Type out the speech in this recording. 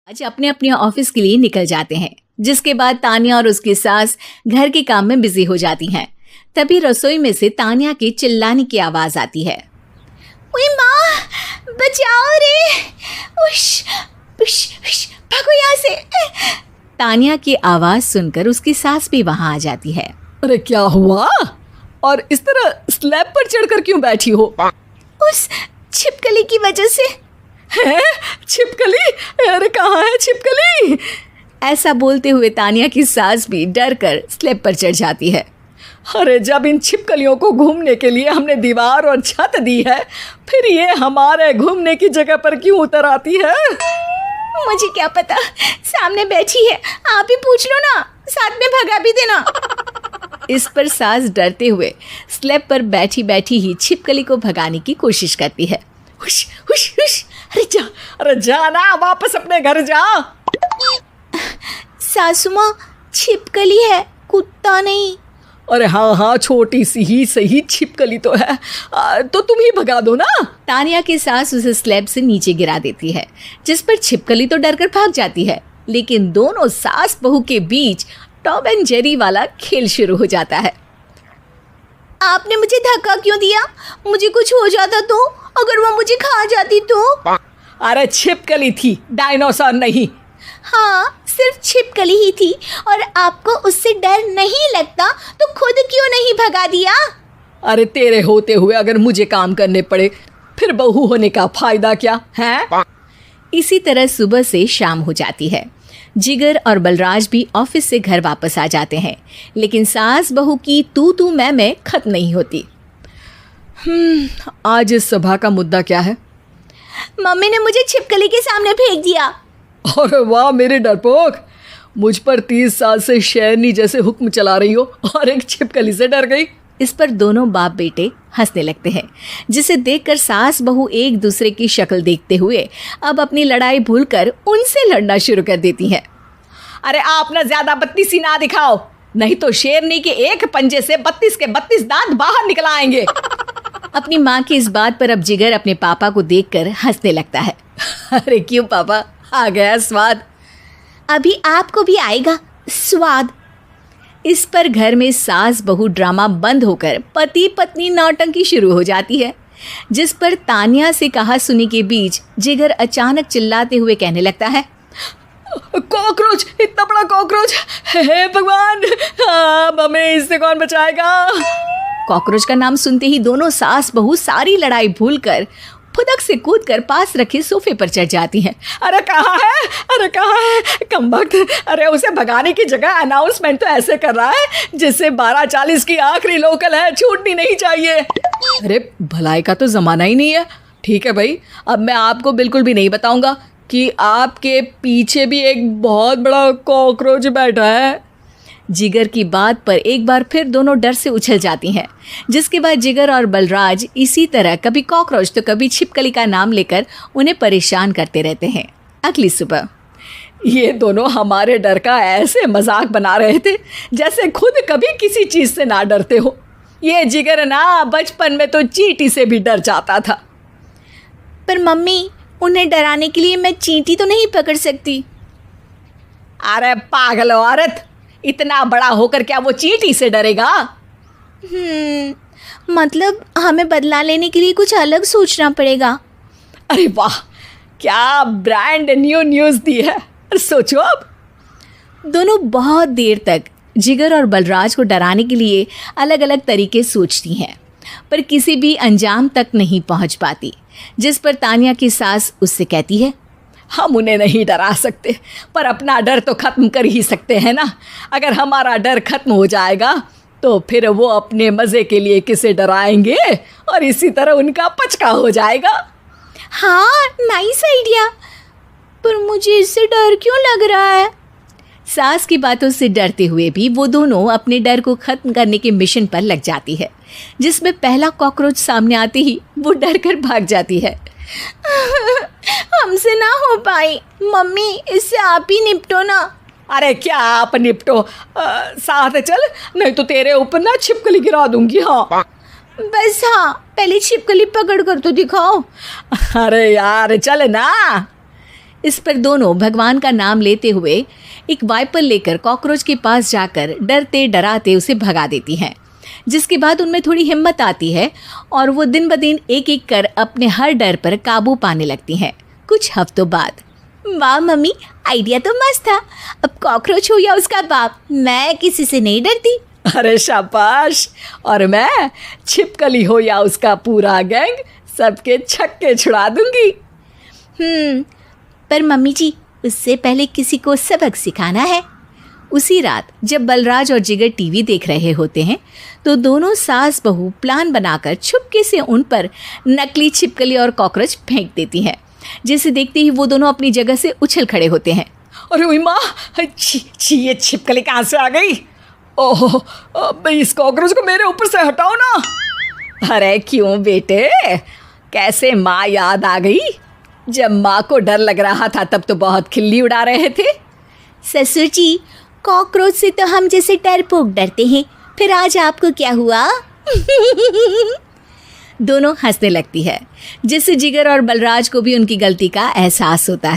आज अपने अपने ऑफिस के लिए निकल जाते हैं, जिसके बाद तानिया और उसकी सास घर के काम में बिजी हो जाती हैं। तभी रसोई में से तानिया के चिल्लाने की आवाज आती है। ओए माँ, बचाओ रे! उश, उश, उश, भागो यहाँ से! तानिया की आवाज सुनकर उसकी सास भी वहां आ जाती है। अरे क्या हुआ? और इस तरह स्लैब पर चढ़कर क्यों बैठी हो? उस छिपकली की वजह से। है? छिपकली? अरे कहाँ है छिपकली? ऐसा बोलते हुए तानिया की सास भी डर कर स्लैब पर चढ़ जाती है। अरे जब इन छिपकलियों को घूमने के लिए हमने दीवार और छत दी है, फिर ये हमारे घूमने की जगह पर क्यों उतर आती है? मुझे क्या पता, सामने बैठी है, आप ही पूछ लो ना, साथ में भगा भी देना। इस पर सास डरते हुए स्लैब पर बैठी बैठी ही छिपकली को भगाने की कोशिश करती है। हुश, हुश, हुश, अरे जा ना, वापस अपने घर जा। सासू माँ, छिपकली है, कुत्ता नहीं। अरे हाँ, छोटी सी ही सही छिपकली तो है, तो तुम ही भगा दो ना। तानिया की सास उसे स्लैब से नीचे गिरा देती है, जिस पर छिपकली तो डरकर भाग जाती है, लेकिन दोनों सास बहू के बीच टॉम एंड जेरी वाला खेल शुरू हो जाता है। आपने मुझे धक्का क्यों दिया? मुझे कुछ हो जाता तो? अगर वो मुझे खा जाती तो? अरे छिपकली थी, डायनासोर नहीं। हाँ, सिर्फ छिपकली ही थी, और आपको उससे डर नहीं लगता तो खुद क्यों नहीं भगा दिया? अरे तेरे होते हुए अगर मुझे काम करने पड़े, फिर बहू होने का फायदा क्या है? इसी तरह सुबह से शाम हो जाती है। जिगर और बलराज भी ऑफिस से घर वापस आ जाते हैं, लेकिन सास बहू की तू मैं खत्म नहीं होती। आज इस सभा का मुद्दा क्या है? मम्मी ने मुझे छिपकली के सामने फेंक दिया। अरे वाह मेरे डरपोक, मुझ पर 30 साल से शेरनी जैसे हुक्म चला रही हो और एक छिपकली से डर गई। इस पर दोनों बाप बेटे हंसने लगते हैं, जिसे देखकर सास बहू एक दूसरे की शक्ल देखते हुए अब अपनी लड़ाई भूलकर उनसे लड़ना शुरू कर देती हैं। अरे आप ना ज्यादा बत्तीसी ना दिखाओ, नहीं तो शेरनी के एक पंजे से 32 के 32 दांत बाहर निकल आएंगे। अपनी माँ की इस बात पर अब जिगर अपने पापा को देखकर हंसने लगता है। अरे क्यों पापा, आ गया स्वाद? अभी आपको भी आएगा स्वाद। इस पर घर में सास बहू ड्रामा बंद होकर पति पत्नी नौटंकी शुरू हो जाती है, जिस पर तानिया से कहा सुनी के बीच जिगर अचानक चिल्लाते हुए कहने लगता है। कॉकरोच, इतना बड़ा कॉकरोच! हे भगवान, हमें इससे कौन बचाएगा? कॉकरोच का नाम सुनते ही दोनों सास बहू सारी लड़ाई भूलकर फुदक से कूदकर पास रखे सोफे पर चढ़ जाती हैं। अरे कहाँ है? अरे कहाँ है कमबख्त? अरे उसे भगाने की जगह अनाउंसमेंट तो ऐसे कर रहा है जिससे 12:40 की आखिरी लोकल है, छूटनी नहीं चाहिए। अरे भलाई का तो ज़माना ही नहीं है। ठीक है भाई, अब मैं आपको बिल्कुल भी नहीं बताऊंगा कि आपके पीछे भी एक बहुत बड़ा कॉकरोच बैठा है। जिगर की बात पर एक बार फिर दोनों डर से उछल जाती हैं, जिसके बाद जिगर और बलराज इसी तरह कभी कॉकरोच तो कभी छिपकली का नाम लेकर उन्हें परेशान करते रहते हैं। अगली सुबह ये दोनों हमारे डर का ऐसे मजाक बना रहे थे जैसे खुद कभी किसी चीज़ से ना डरते हो। ये जिगर ना बचपन में तो चींटी से भी डर जाता था। पर मम्मी, उन्हें डराने के लिए मैं चींटी तो नहीं पकड़ सकती। अरे पागल औरत, इतना बड़ा होकर क्या वो चींटी से डरेगा? मतलब हमें बदला लेने के लिए कुछ अलग सोचना पड़ेगा। अरे वाह, क्या ब्रांड न्यू न्यूज़ दी है। सोचो अब। दोनों बहुत देर तक जिगर और बलराज को डराने के लिए अलग अलग तरीके सोचती हैं, पर किसी भी अंजाम तक नहीं पहुंच पाती, जिस पर तानिया की सास उससे कहती है। हम उन्हें नहीं डरा सकते, पर अपना डर तो ख़त्म कर ही सकते हैं ना। अगर हमारा डर ख़त्म हो जाएगा तो फिर वो अपने मज़े के लिए किसे डराएंगे और इसी तरह उनका पचका हो जाएगा। हाँ, नाइस आइडिया, पर मुझे इससे डर क्यों लग रहा है? सास की बातों से डरते हुए भी वो दोनों अपने डर को ख़त्म करने के मिशन पर लग जाती है, जिसमें पहला कॉकरोच सामने आते ही वो डर कर भाग जाती है। हमसे ना हो पाई मम्मी, इससे आप ही निपटो ना। अरे क्या आप निपटो, साथ चल, नहीं तो तेरे ऊपर ना छिपकली गिरा दूंगी। हाँ बस, हाँ पहले छिपकली पकड़ कर तो दिखाओ। अरे यार चल ना। इस पर दोनों भगवान का नाम लेते हुए एक वाइपर लेकर कॉकरोच के पास जाकर डरते डराते उसे भगा देती हैं, जिसके बाद उनमें थोड़ी हिम्मत आती है और वो दिन ब दिन एक एक कर अपने हर डर पर काबू पाने लगती हैं। कुछ हफ्तों बाद, वाह मम्मी, आइडिया तो मस्त था। अब कॉकरोच हो या उसका बाप, मैं किसी से नहीं डरती। अरे शाबाश। और मैं छिपकली हो या उसका पूरा गैंग, सबके छक्के छुड़ा दूंगी। पर मम्मी जी, उससे पहले किसी को सबक सिखाना है। उसी रात जब बलराज और जिगर टीवी देख रहे होते हैं तो दोनों सास बहू प्लान बनाकर छुपके से उन पर नकली छिपकली और कॉकरोच फेंक देती हैं, जिसे देखते ही वो दोनों अपनी जगह से उछल खड़े होते हैं। अरे उई माँ, छी, ये छिपकली कहाँ से आ गई? ओह, अब इस कॉकरोच को मेरे ऊपर से हटाओ ना। अरे क्यों बेटे, कैसे माँ याद आ गई? जब माँ को डर लग रहा था तब तो बहुत खिल्ली उड़ा रहे थे। ससुर जी, कॉकरोच से तो हम जैसे डरपोक डरते हैं, फिर आज आपको क्या हुआ? दोनों हंसने लगती है, जिससे जिगर और बलराज को भी उनकी गलती का एहसास होता है।